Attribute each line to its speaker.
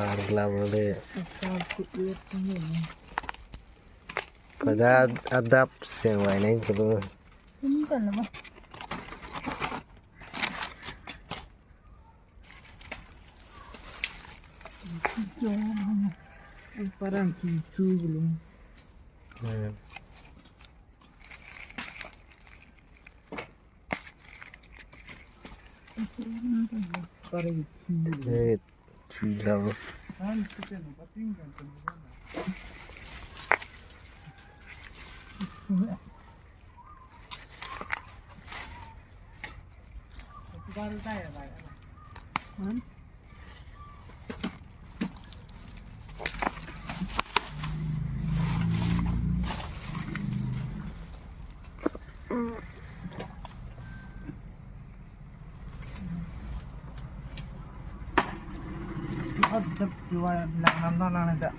Speaker 1: Arlamode.
Speaker 2: Kulit ini.
Speaker 1: Pada adap yang lain coba.
Speaker 2: Ini kan apa? Parang kicu belum. Parang kicu.
Speaker 1: Cilau.
Speaker 2: Ada jual nak nonton ada.